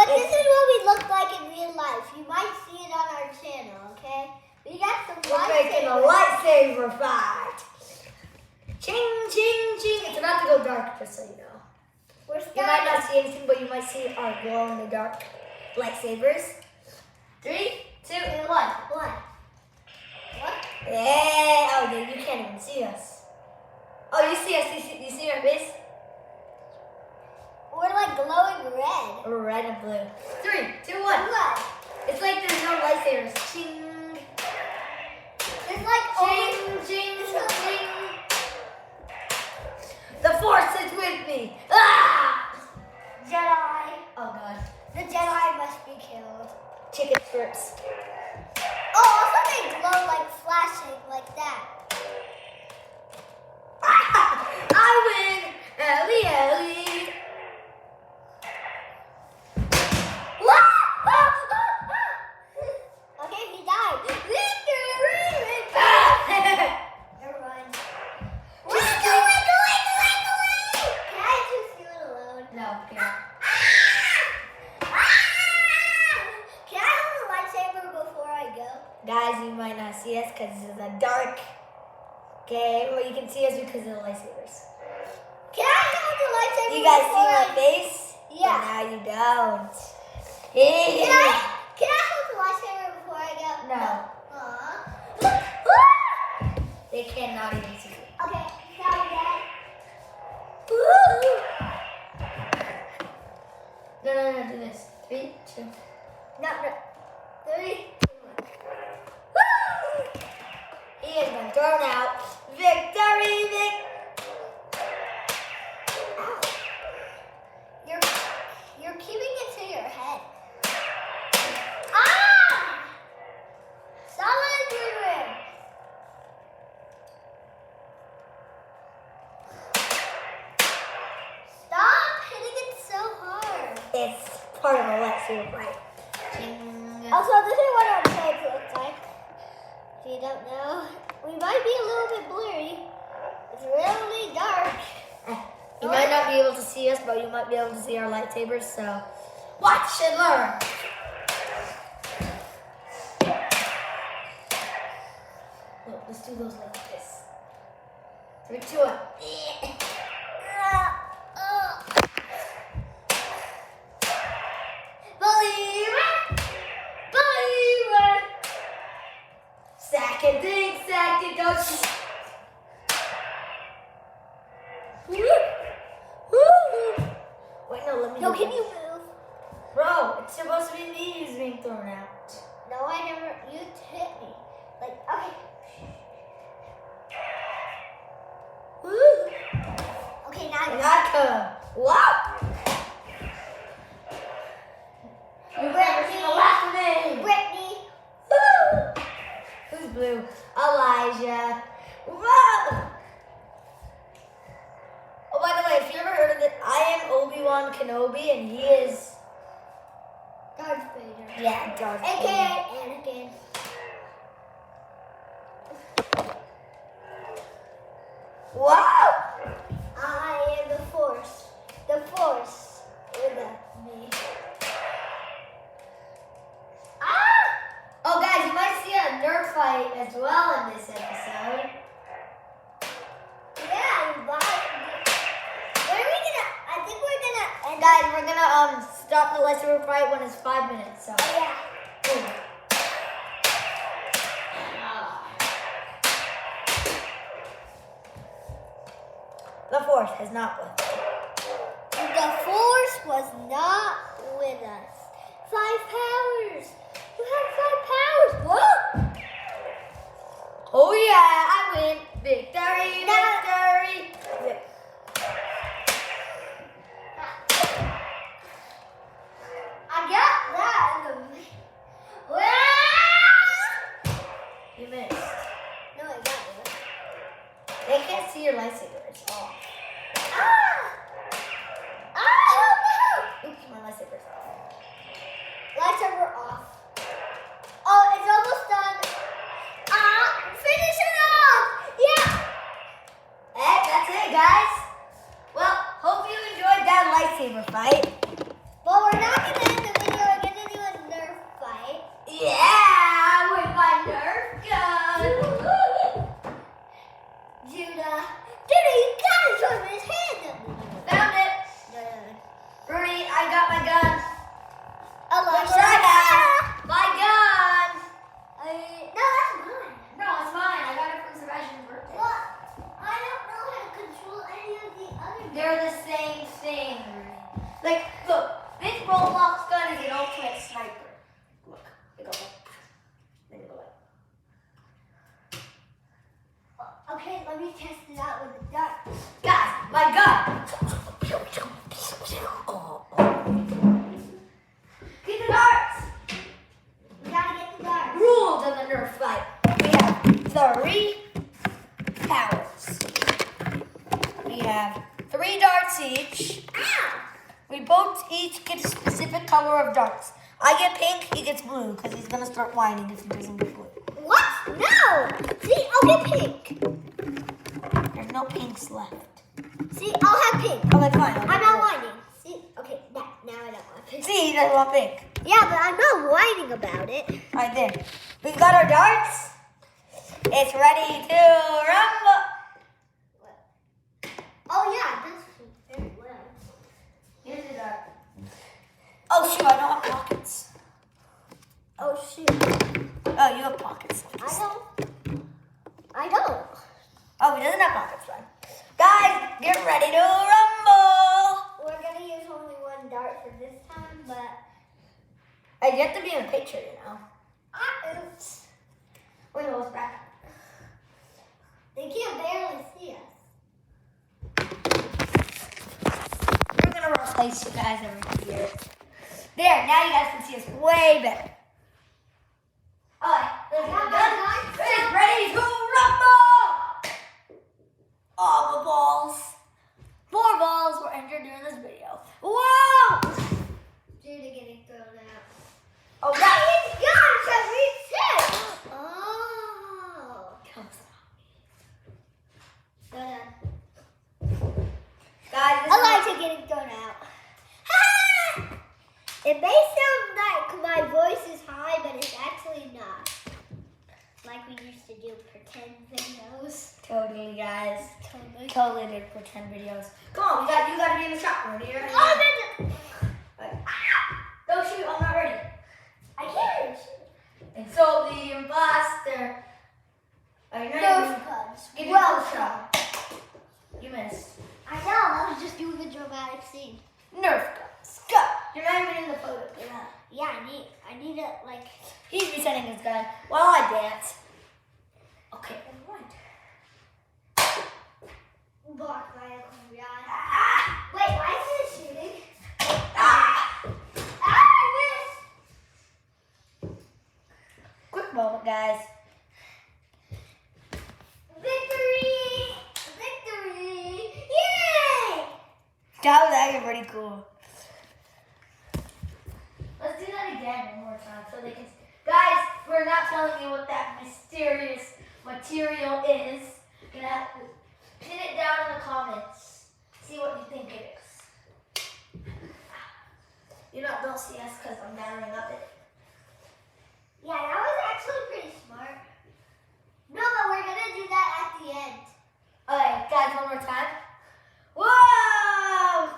this is what we look like in real life. You might see it on our channel, okay? We got some We're making a lightsaber fight. Ching, ching, ching. It's about to go dark, just so you know. You might not see anything, but you might see our glow-in-the-dark lightsabers. 3, 2, 1. What? Yeah. Oh, dude, you can't even see us. Oh, you see us. You see our face? We're like glowing red. We're red and blue. 3, 2, 1. What? It's like there's no lightsabers. Ching. It's like Ching, ching, ching. The Force is with me. Ah! Jedi. Oh, God. The Jedi must be killed. Chicken strips. Oh, also they glow like flashing like that. I win! Ellie, Ellie! Okay, he died. Victory! Never mind. Wait! Can I just do it alone? No, yeah. Can I hold the lightsaber before I go? Guys, you might not see us because this is a dark game. Well, you can see us because of the lightsabers. Can I hold the lightsaber You guys before see my face? Yeah. But now you don't. Can I hold the lightsaber before I go? No. Aw. They cannot even see you. Okay, sorry, Dad. No, do this. 3, 2. No. 3, 2, 1. He has been thrown out. Victory, Ow. You're keeping it to your head. Ah! Solid everywhere. Stop hitting it so hard. It's part of a lightsaber fight. Also, this is what our clothes look like. If you don't know, we might be a little bit blurry. It's really dark. You might not be able to see us, but you might be able to see our lightsabers, so watch and learn. Look, let's do those like this. 3, 2, 1. Believer! Sack and dig, sack and go. Wait, no, let me. No, can you move? Bro, it's supposed to be me who's being thrown out. No, I never. You hit me. Like, okay. Okay, now And I come. What? You've never seen the last of me. Brittany. Who's blue? Elijah. Whoa! Oh, by the way, if you ever heard of it, I am Obi-Wan Kenobi, and he is... Darth Vader. Yeah, Darth Vader. AKA Anakin. Wow! I am the Force. The Force with me. Ah! Oh, guys, you might see a Nerf fight as well in this episode. Yeah, but when are we gonna? I think we're gonna end. Guys, we're gonna stop the lightsaber fight when it's 5 minutes, so... Oh, yeah. Boom. The Force has not won. The Force was not with us. 5 powers. You have 5 powers. Whoa! Oh yeah, I win. Victory, victory. I got that in the. You missed. No, I got it. They can't see your lightsaber. It's off. Ah! Ah! Oops, my lightsaber's off. Lightsaber off. Oh, it's almost done. Ah! Finish it off! Yeah! Hey, that's it, guys. Well, hope you enjoyed that lightsaber fight. But we're not gonna end the video. Like, look, this Roblox gun is an ultimate sniper. Look, it goes like, then it goes like. Okay, let me test it out with the dart. Guys, my gun. Get the darts. We gotta get the darts. Rules of the Nerf fight. We have 3 powers. We have 3 darts each. Ow! We both each get a specific color of darts. I get pink, he gets blue, because he's going to start whining if he doesn't get blue. What? No! See, I'll get pink. There's no pinks left. See, I'll have pink. Okay, fine. I'm not whining. See, okay, now I don't want pink. See, he doesn't want pink. Yeah, but I'm not whining about it. Right there. We got our darts. It's ready to rumble. Oh yeah, that's very well. Here's the dart. Oh shoot, I don't have pockets. Oh shoot. Oh, you have pockets. I don't. Oh, he doesn't have pockets then. Guys, get ready to rumble. We're gonna use only one dart for this time, but You have to be in a picture, you know. oops. Wait, what's back? They can't barely see us. We're gonna replace you guys over here. There, now you guys can see us way better. Alright, let's get it done. It's ready to rumble! All the balls. 4 balls were entered during this video. Whoa! Due to getting thrown out. Oh, It's right. gone, so we said. Oh. Go ahead. Guys, this I like to getting thrown out. It may sound like my voice is high, but it's actually not. Like we used to do pretend videos. Totally, guys. Totally. Totally did pretend videos. Come on, you gotta be in the shot. Ready? Ready? Oh, Right. Don't shoot, I'm not ready. I can't. And so the imposter. Are you ready? Nerf guns. Give me Well a shot. You missed. I know. I was just doing a dramatic scene. Nerf guns. Go. You're not even in the photo. Yeah. Yeah, I need it like. He's resetting his gun while I dance. Okay, alright. Blocked by a combat. Ah! Wait, why is it shooting? Ah! I missed. Quick moment, guys. Victory! Victory! Yay! That was actually pretty cool. Let's do that again one more time so they can. Guys, we're not telling you what that mysterious material is. You're gonna have to pin it down in the comments. See what you think it is. You don't see us because I'm battering up it. Yeah, that was actually pretty smart. No, but we're gonna do that at the end. Alright, guys, one more time. Whoa!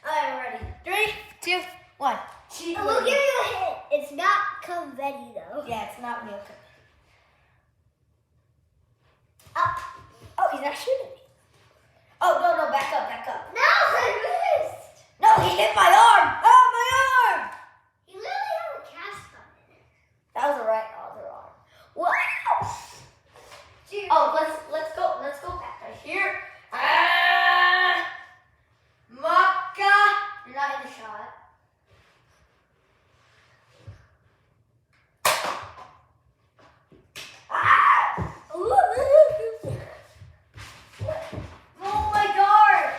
Alright, ready. 3, 2, 1. And we'll give you a hint. It's not confetti though. Yeah, it's not real. Oh, Oh, he's not shooting me. Oh, no, back up, back up. no, I missed. No, he hit my arm. Oh, my arm. You literally have a cast on it. That was the right other arm. Wow. Dude. Oh, let's go back right here. Ah, Maka. You're not in the shot. Ah. Oh my God.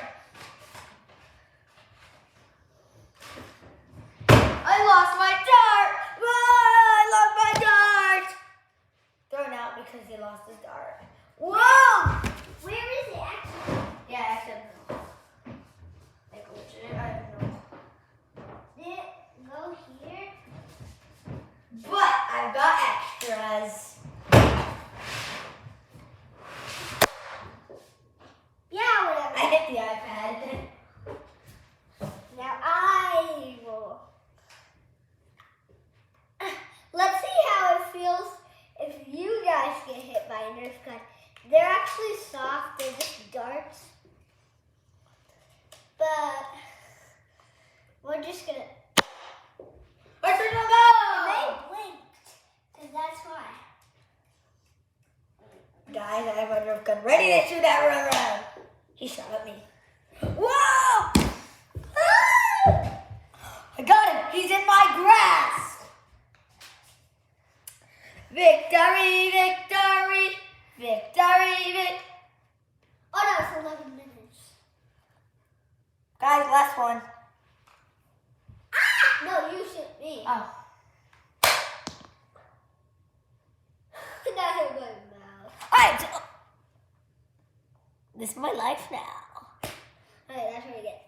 I lost my dart. Ah, I lost my dart. Thrown out because he lost his dart. Whoa! Where is it actually? Yeah, I said no. Like legit, I don't know. Did it go here? But I've got extras. Yeah, whatever. I hit the iPad. Now I will. Let's see how it feels if you guys get hit by a Nerf gun. They're actually soft, they're just darts. But We're just gonna. Where's the They go? blinked, cause that's why. Guys, I have my Nerf gun ready to shoot that run. He shot at me. Whoa! Ah! I got him. He's in my grasp. Victory, victory, victory, victory. Oh no, it's 11 minutes. Guys, last one. Ah! No, you shoot me. Oh. That hit my mouth. Alright. This is my life now. Alright, that's what we get.